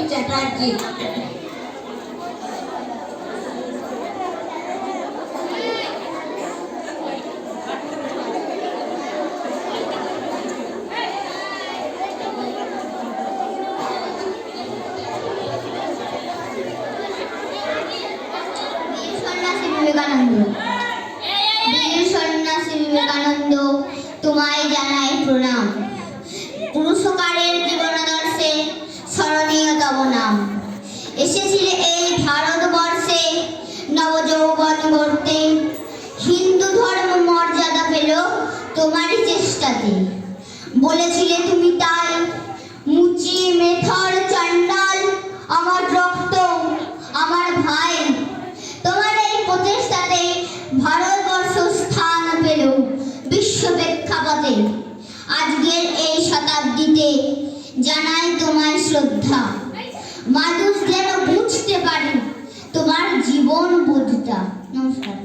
চ্যাটার্জি। বীর সন্ন্যাসী বিবেকানন্দ, তোমায় জানাই প্রণাম। পুরুষকারের জীবনাদর্শে স্মরণীয় তব নাম। এসেছিলে এই ভারতবর্ষে নবযৌবন গড়তে, হিন্দু ধর্ম মর্যাদা পেল তোমারই চেষ্টাতে। বলেছিলে তুমি তাই, মুচি মেথর চণ্ডাল আমার রক্ত আমার ভাই। তোমার এই প্রচেষ্টাতে ভারতবর্ষ স্থান পেল বিশ্ব প্রেক্ষাপটে। আজকের এই শতাব্দীতে জানাই তোমায় শ্রদ্ধা। মানুষ যেন বুঝতে পারে তোমার জীবন বোধটা। নমস্কার।